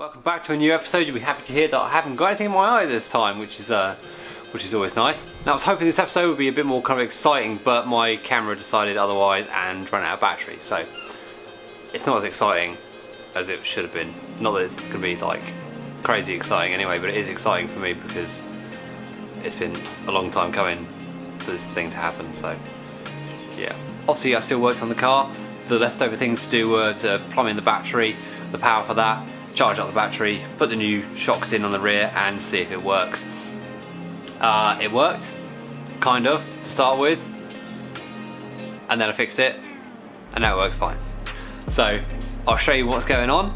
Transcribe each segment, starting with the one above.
Welcome back to a new episode. You'll be happy to hear that I haven't got anything in my eye this time, which is always nice. Now I was hoping this episode would be a bit more kind of exciting, but my camera decided otherwise and ran out of battery, so it's not as exciting as it should have been. Not that it's going to be like crazy exciting anyway, but it is exciting for me because it's been a long time coming for this thing to happen, so yeah. Obviously I still worked on the car. The leftover things to do were to plumb in the battery, the power for that, charge up the battery, put the new shocks in on the rear and see if it works. It worked, kind of, to start with, and then I fixed it and now it works fine. So I'll show you what's going on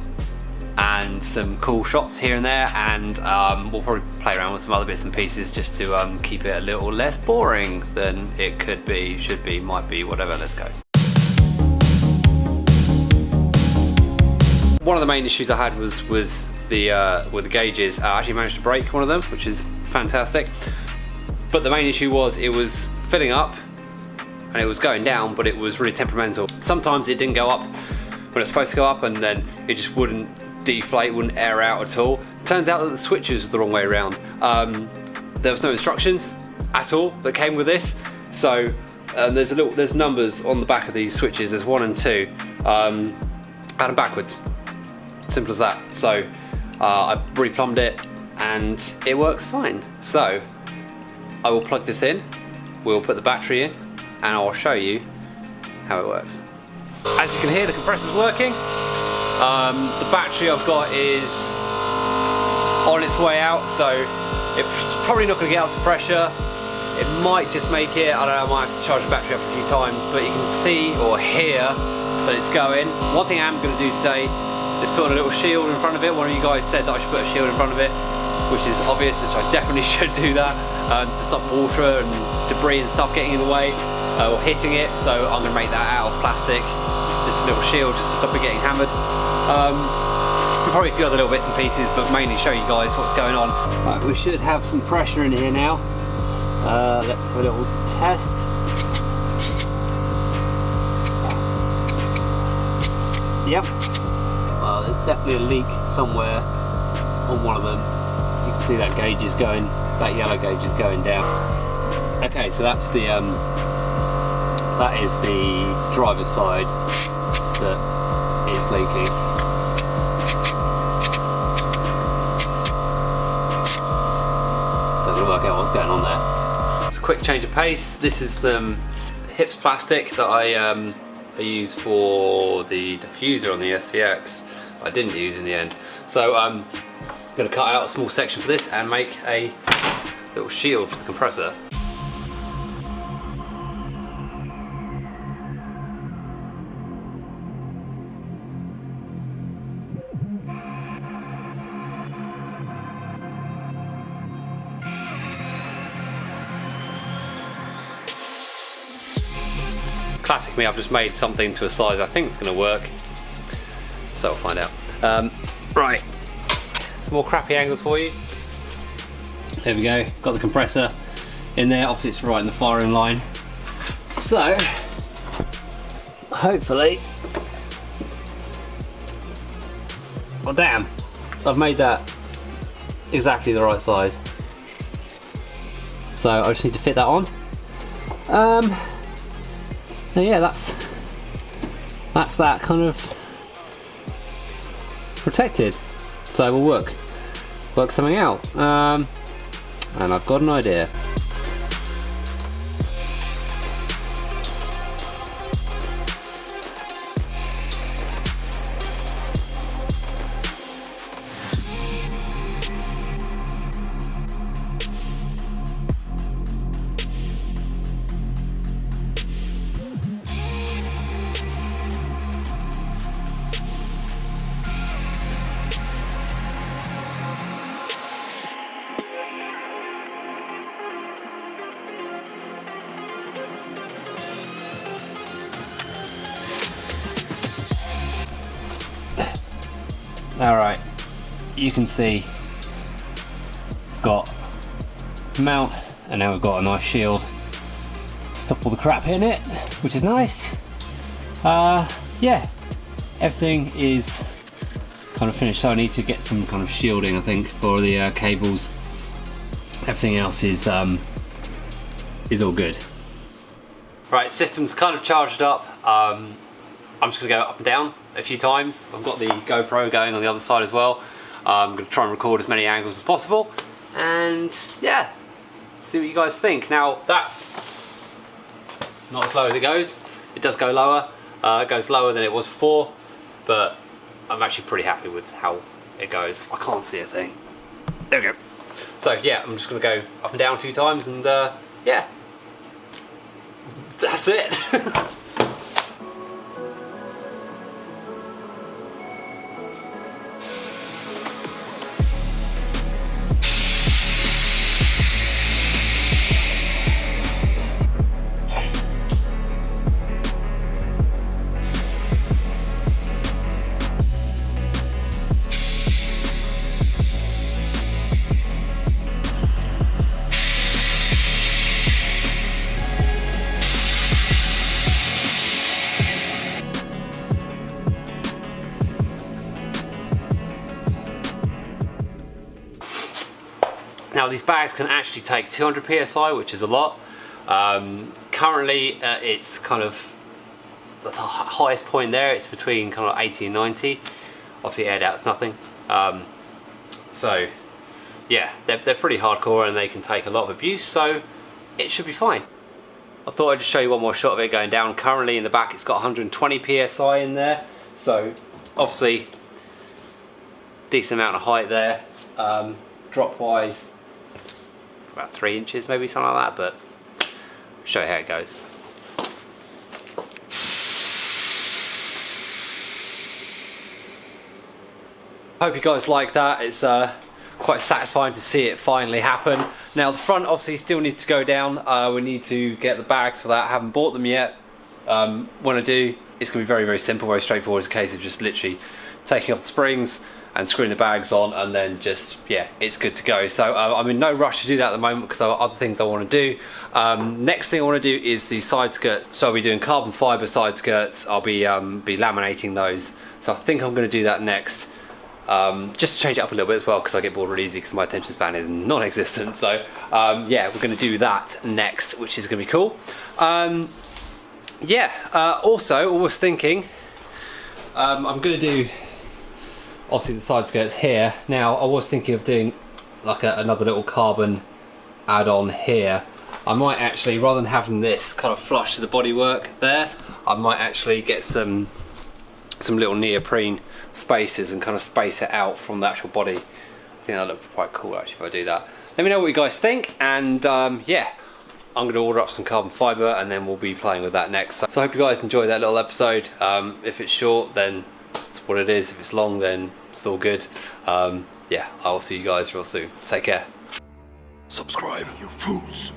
and some cool shots here and there, and we'll probably play around with some other bits and pieces just to keep it a little less boring than it could be, should be, might be, whatever. Let's go. One of the main issues I had was with the gauges. I actually managed to break one of them, which is fantastic. But the main issue was it was filling up and it was going down, but it was really temperamental. Sometimes it didn't go up when it was supposed to go up, and then it just wouldn't deflate, wouldn't air out at all. Turns out that the switches were the wrong way around. There was no instructions at all that came with this. So there's numbers on the back of these switches. There's 1 and 2, and them backwards. Simple as that. So I've replumbed it and it works fine. So I will plug this in, we'll put the battery in, and I'll show you how it works. As you can hear, the compressor's working. The battery I've got is on its way out, so it's probably not going to get up to pressure. It might just make it, I don't know, I might have to charge the battery up a few times, but you can see or hear that it's going. One thing I am going to do today is put on a little shield in front of it. One of you guys said that I should put a shield in front of it, which is obvious, which I definitely should do that, to stop water and debris and stuff getting in the way or hitting it. So I'm going to make that out of plastic, just a little shield just to stop it getting hammered. And probably a few other little bits and pieces, but mainly show you guys what's going on. Right, we should have some pressure in here now. Let's have a little test. Yep. There's definitely a leak somewhere on one of them. You can see that gauge is going, that yellow gauge is going down. Okay, so that's the that is the driver's side that is leaking. So we'll work out what's going on there. It's a quick change of pace. This is some HIPS plastic that I use for the diffuser on the SVX. I didn't use in the end. So I'm going to cut out a small section for this and make a little shield for the compressor. Classic me, I've just made something to a size I think it's going to work. So we'll find out. Right, some more crappy angles for you. There we go, got the compressor in there. Obviously it's right in the firing line. So, hopefully, well damn, I've made that exactly the right size. So I just need to fit that on. Now yeah, that's that kind of protected, so we'll work something out, and I've got an idea. Alright, you can see we've got mount, and now we've got a nice shield to stop all the crap hitting it, which is nice. Yeah, everything is kind of finished. So I need to get some kind of shielding, I think, for the cables. Everything else is all good. Right, system's kind of charged up. I'm just gonna go up and down a few times. I've got the GoPro going on the other side as well. I'm gonna try and record as many angles as possible, and yeah, see what you guys think. Now that's not as low as it goes. It does go lower. It goes lower than it was before, but I'm actually pretty happy with how it goes. I can't see a thing. There we go. So yeah, I'm just gonna go up and down a few times, and yeah, that's it. Now these bags can actually take 200 psi, which is a lot. Currently it's kind of the highest point there, it's between kind of 80 and 90. Obviously aired out is nothing. So yeah, they're pretty hardcore and they can take a lot of abuse, so it should be fine. I thought I'd just show you one more shot of it going down. Currently in the back it's got 120 psi in there, so obviously decent amount of height there. Drop wise about 3 inches, maybe something like that, but I'll show you how it goes. Hope you guys like that. It's quite satisfying to see it finally happen. Now the front obviously still needs to go down. We need to get the bags for that. I haven't bought them yet. When I do, it's going to be very, very simple, very straightforward. It's a case of just literally taking off the springs and screwing the bags on, and then just, yeah, it's good to go. So I'm in no rush to do that at the moment because I have other things I want to do. Next thing I want to do is the side skirts. So I'll be doing carbon fibre side skirts. I'll be laminating those. So I think I'm going to do that next. Just to change it up a little bit as well, because I get bored really easy because my attention span is non-existent. So yeah, we're going to do that next, which is going to be cool. Yeah, also I was thinking I'm going to do obviously the side skirts here. Now I was thinking of doing like another little carbon add-on here. I might actually, rather than having this kind of flush to the bodywork there, I might actually get some little neoprene spaces and kind of space it out from the actual body. I think that'll look quite cool actually if I do that. Let me know what you guys think, and yeah, I'm going to order up some carbon fibre and then we'll be playing with that next. So I hope you guys enjoyed that little episode. If it's short, then it's what it is. If it's long, then it's all good. Yeah, I'll see you guys real soon. Take care. Subscribe, you fools.